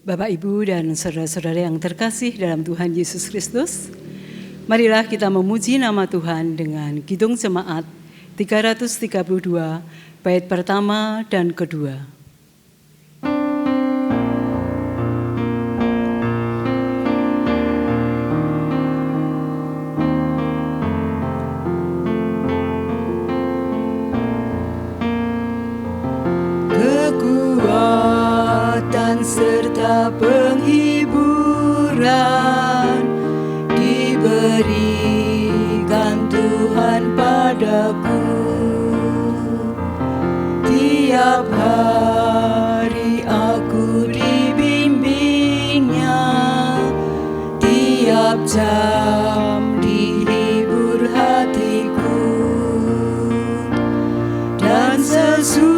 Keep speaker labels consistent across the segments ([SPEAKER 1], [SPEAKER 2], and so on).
[SPEAKER 1] Bapak, Ibu, dan saudara-saudara yang terkasih dalam Tuhan Yesus Kristus, marilah kita memuji nama Tuhan dengan Kidung Jemaat 332, bait pertama dan kedua. Serta penghiburan diberikan Tuhan padaku. Tiap hari aku dibimbingnya, tiap jam dihibur hatiku, dan sesuai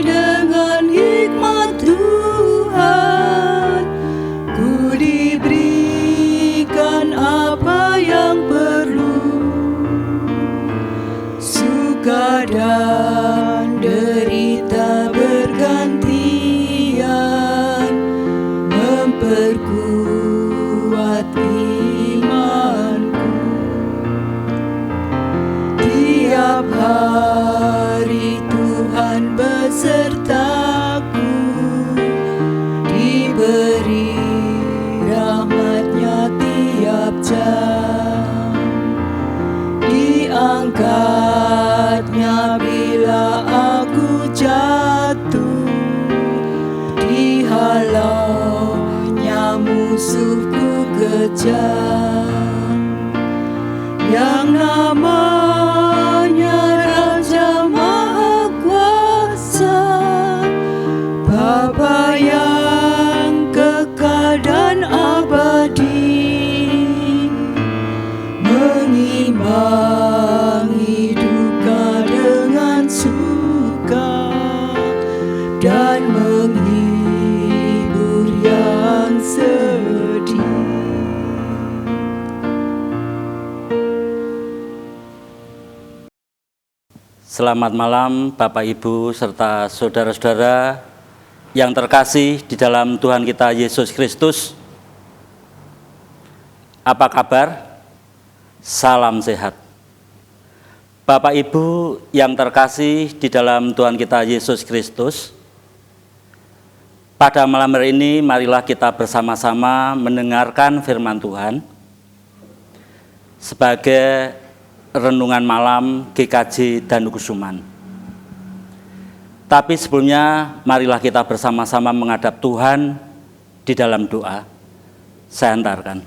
[SPEAKER 1] dengan hikmat Tuhan, ku diberikan apa yang perlu. Suka dan derita bergantian, memperkuat imanku. Tiap hari Tuhan besertaku, diberi rahmat-Nya tiap jam, diangkat-Nya bila aku jatuh, dihalau-Nya musuhku kejam. Yang namanya Raja Maha Kuasa, Bapa yang kekal dan abadi, mengimbangi duka dengan suka dan menghibur yang sedih.
[SPEAKER 2] Selamat malam Bapak, Ibu, serta saudara-saudara yang terkasih di dalam Tuhan kita Yesus Kristus. Apa kabar? Salam sehat. Bapak, Ibu yang terkasih di dalam Tuhan kita Yesus Kristus, pada malam hari ini marilah kita bersama-sama mendengarkan firman Tuhan sebagai renungan malam GKJ Danukusuman. Tapi sebelumnya marilah kita bersama-sama menghadap Tuhan di dalam doa. Saya hantarkan.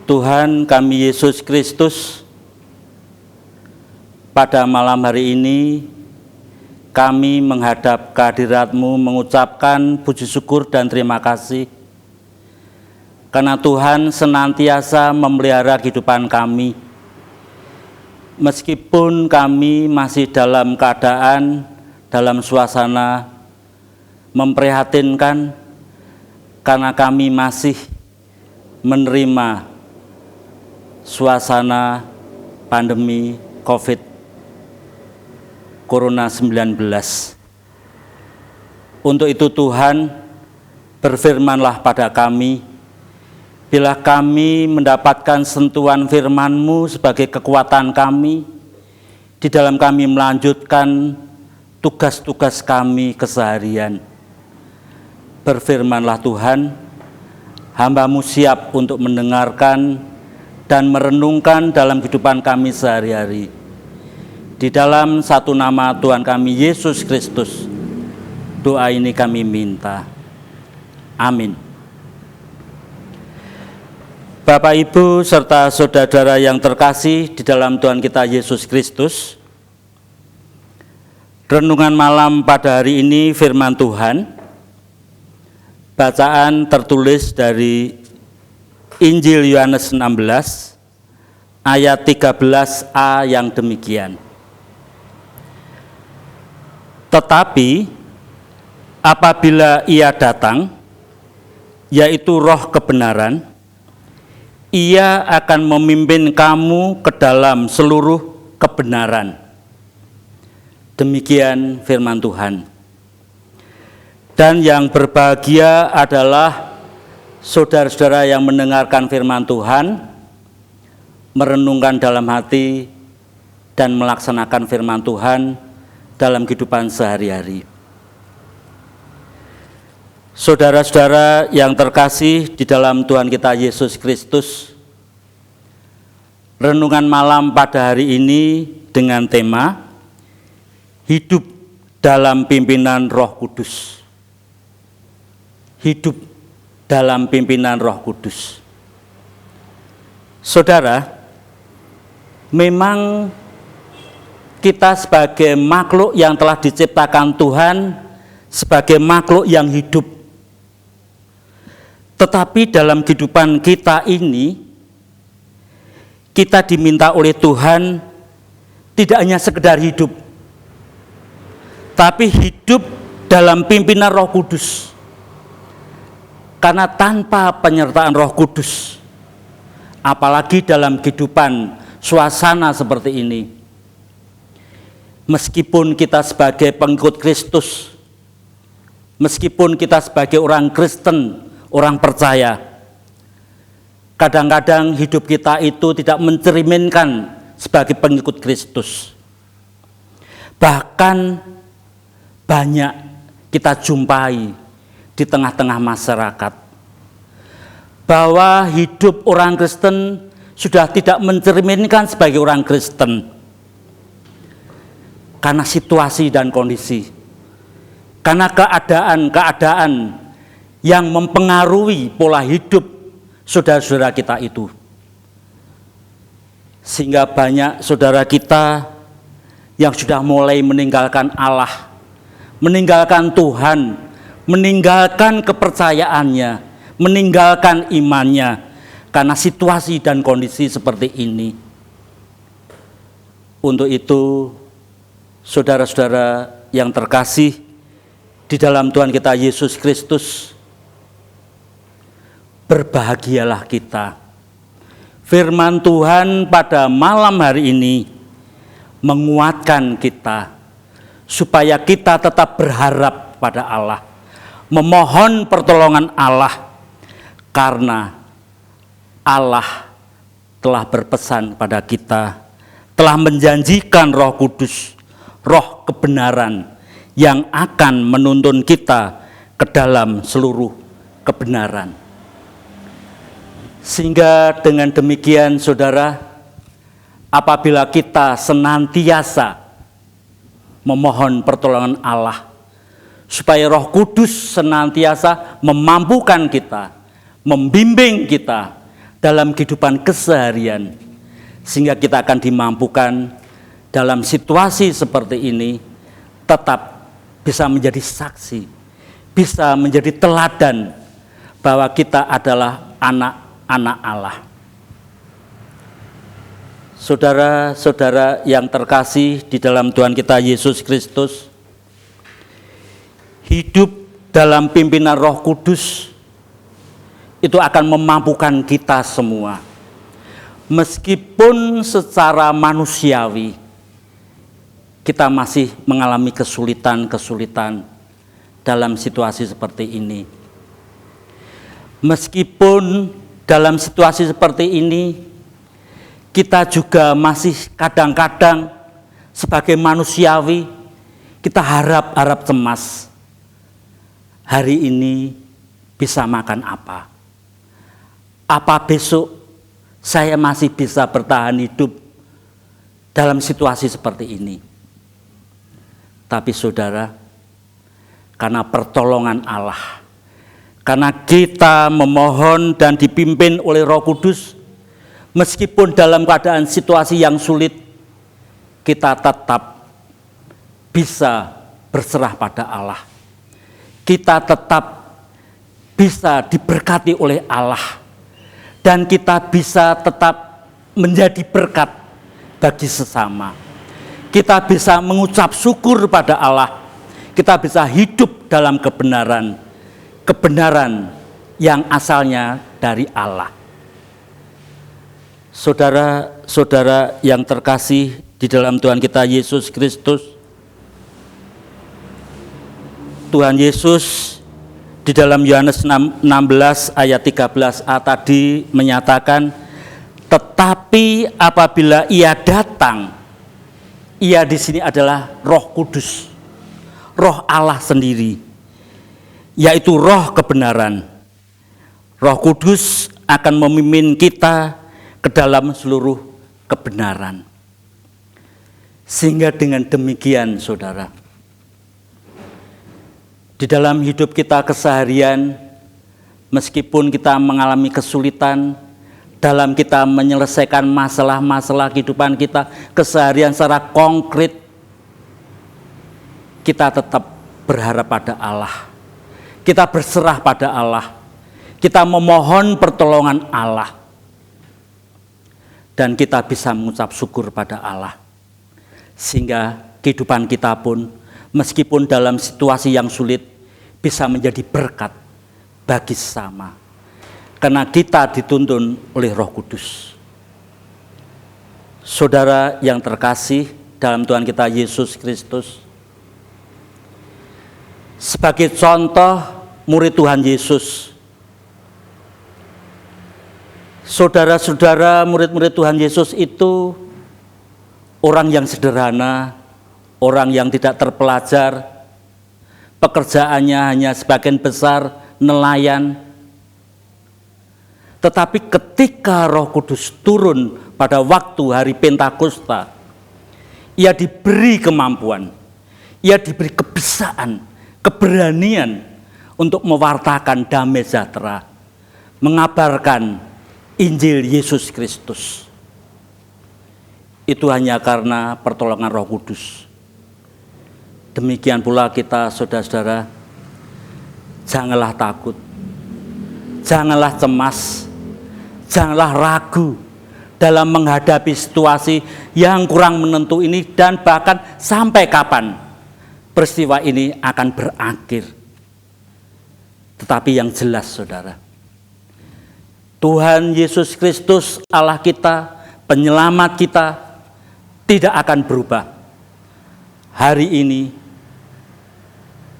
[SPEAKER 2] Tuhan kami Yesus Kristus, pada malam hari ini kami menghadap kehadirat-Mu mengucapkan puji syukur dan terima kasih karena Tuhan senantiasa memelihara kehidupan kami. Meskipun kami masih dalam keadaan, dalam suasana memprihatinkan, karena kami masih menerima suasana pandemi COVID-19. Untuk itu Tuhan, berfirmanlah pada kami. Bila kami mendapatkan sentuhan firman-Mu sebagai kekuatan kami, di dalam kami melanjutkan tugas-tugas kami keseharian. Berfirmanlah Tuhan, hamba-Mu siap untuk mendengarkan dan merenungkan dalam kehidupan kami sehari-hari. Di dalam satu nama Tuhan kami Yesus Kristus, doa ini kami minta. Amin. Bapak, Ibu, serta saudara-saudara yang terkasih di dalam Tuhan kita Yesus Kristus, renungan malam pada hari ini firman Tuhan, bacaan tertulis dari Injil Yohanes 16, ayat 13a yang demikian. Tetapi apabila Ia datang, yaitu Roh kebenaran, Ia akan memimpin kamu ke dalam seluruh kebenaran. Demikian firman Tuhan. Dan yang berbahagia adalah saudara-saudara yang mendengarkan firman Tuhan, merenungkan dalam hati, dan melaksanakan firman Tuhan dalam kehidupan sehari-hari. Saudara-saudara yang terkasih di dalam Tuhan kita Yesus Kristus, renungan malam pada hari ini dengan tema hidup dalam pimpinan Roh Kudus. Hidup dalam pimpinan Roh Kudus. Saudara, memang kita sebagai makhluk yang telah diciptakan Tuhan sebagai makhluk yang hidup. Tetapi dalam kehidupan kita ini, kita diminta oleh Tuhan tidak hanya sekedar hidup, tapi hidup dalam pimpinan Roh Kudus. Karena tanpa penyertaan Roh Kudus, apalagi dalam kehidupan suasana seperti ini, meskipun kita sebagai pengikut Kristus, meskipun kita sebagai orang Kristen, orang percaya, kadang-kadang hidup kita itu tidak mencerminkan sebagai pengikut Kristus. Bahkan banyak kita jumpai di tengah-tengah masyarakat bahwa hidup orang Kristen sudah tidak mencerminkan sebagai orang Kristen karena situasi dan kondisi, karena keadaan-keadaan yang mempengaruhi pola hidup saudara-saudara kita itu, sehingga banyak saudara kita yang sudah mulai meninggalkan Allah, meninggalkan Tuhan, meninggalkan kepercayaannya, meninggalkan imannya karena situasi dan kondisi seperti ini. Untuk itu, saudara-saudara yang terkasih di dalam Tuhan kita Yesus Kristus, berbahagialah kita. Firman Tuhan pada malam hari ini menguatkan kita supaya kita tetap berharap pada Allah, memohon pertolongan Allah, karena Allah telah berpesan pada kita, telah menjanjikan Roh Kudus, Roh kebenaran yang akan menuntun kita ke dalam seluruh kebenaran. Sehingga dengan demikian saudara, apabila kita senantiasa memohon pertolongan Allah, supaya Roh Kudus senantiasa memampukan kita, membimbing kita dalam kehidupan keseharian, sehingga kita akan dimampukan dalam situasi seperti ini tetap bisa menjadi saksi, bisa menjadi teladan bahwa kita adalah anak-anak Allah. Saudara-saudara yang terkasih di dalam Tuhan kita Yesus Kristus, hidup dalam pimpinan Roh Kudus itu akan memampukan kita semua. Meskipun secara manusiawi kita masih mengalami kesulitan-kesulitan dalam situasi seperti ini. Meskipun dalam situasi seperti ini kita juga masih kadang-kadang sebagai manusiawi kita harap cemas. Hari ini bisa makan apa? Apa besok saya masih bisa bertahan hidup dalam situasi seperti ini? Tapi saudara, karena pertolongan Allah, karena kita memohon dan dipimpin oleh Roh Kudus, meskipun dalam keadaan situasi yang sulit, kita tetap bisa berserah pada Allah. Kita tetap bisa diberkati oleh Allah, dan kita bisa tetap menjadi berkat bagi sesama. Kita bisa mengucap syukur pada Allah, kita bisa hidup dalam kebenaran, kebenaran yang asalnya dari Allah. Saudara-saudara yang terkasih di dalam Tuhan kita Yesus Kristus, Tuhan Yesus di dalam Yohanes 16 ayat 13a tadi menyatakan, tetapi apabila Ia datang, Ia di sini adalah Roh Kudus, Roh Allah sendiri, yaitu Roh kebenaran. Roh Kudus akan memimpin kita ke dalam seluruh kebenaran. Sehingga dengan demikian, saudara, di dalam hidup kita keseharian, meskipun kita mengalami kesulitan dalam kita menyelesaikan masalah-masalah kehidupan kita keseharian secara konkret, kita tetap berharap pada Allah. Kita berserah pada Allah. Kita memohon pertolongan Allah. Dan kita bisa mengucap syukur pada Allah. Sehingga kehidupan kita pun, meskipun dalam situasi yang sulit, bisa menjadi berkat bagi sesama. Karena kita dituntun oleh Roh Kudus. Saudara yang terkasih dalam Tuhan kita Yesus Kristus, sebagai contoh murid Tuhan Yesus, saudara-saudara murid-murid Tuhan Yesus itu orang yang sederhana, orang yang tidak terpelajar, pekerjaannya hanya sebagian besar nelayan. Tetapi ketika Roh Kudus turun pada waktu hari Pentakosta, Ia diberi kemampuan, Ia diberi kebiasaan, keberanian untuk mewartakan damai sejahtera, mengabarkan Injil Yesus Kristus. Itu hanya karena pertolongan Roh Kudus. Demikian pula kita, saudara-saudara, janganlah takut, janganlah cemas, janganlah ragu dalam menghadapi situasi yang kurang menentu ini, dan bahkan sampai kapan peristiwa ini akan berakhir. Tetapi yang jelas, saudara, Tuhan Yesus Kristus Allah kita, penyelamat kita, tidak akan berubah hari ini,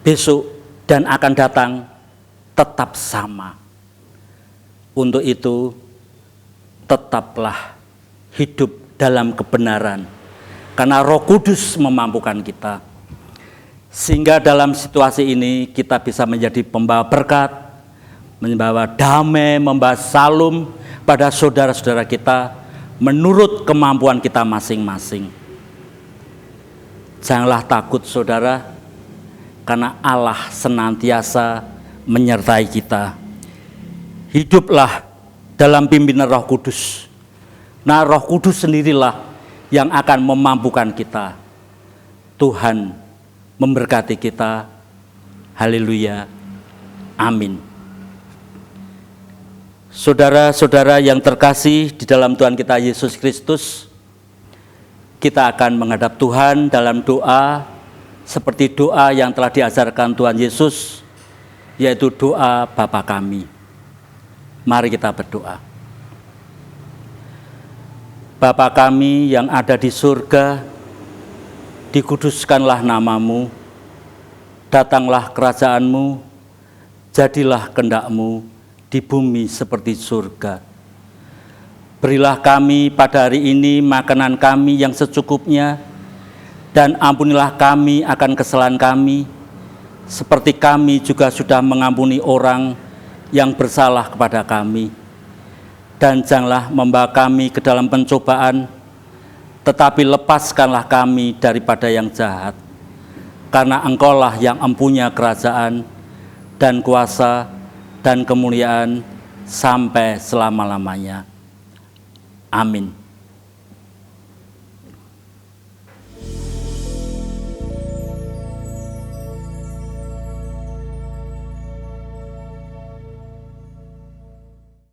[SPEAKER 2] besok, dan akan datang tetap sama. Untuk itu, tetaplah hidup dalam kebenaran, karena Roh Kudus memampukan kita. Sehingga dalam situasi ini kita bisa menjadi pembawa berkat, membawa damai, membawa salum pada saudara-saudara kita, menurut kemampuan kita masing-masing. Janganlah takut, saudara, karena Allah senantiasa menyertai kita. Hiduplah dalam pimpinan Roh Kudus. Nah, Roh Kudus sendirilah yang akan memampukan kita. Tuhan memberkati kita. Haleluya. Amin. Saudara-saudara yang terkasih di dalam Tuhan kita Yesus Kristus, kita akan menghadap Tuhan dalam doa seperti doa yang telah diajarkan Tuhan Yesus, yaitu doa Bapa kami. Mari kita berdoa. Bapa kami yang ada di surga, dikuduskanlah namamu, datanglah kerajaanmu, jadilah kehendak-mu di bumi seperti surga. Berilah kami pada hari ini makanan kami yang secukupnya, dan ampunilah kami akan kesalahan kami, seperti kami juga sudah mengampuni orang yang bersalah kepada kami. Dan janganlah membawa kami ke dalam pencobaan, tetapi lepaskanlah kami daripada yang jahat. Karena Engkaulah yang empunya kerajaan dan kuasa dan kemuliaan sampai selama-lamanya. Amin.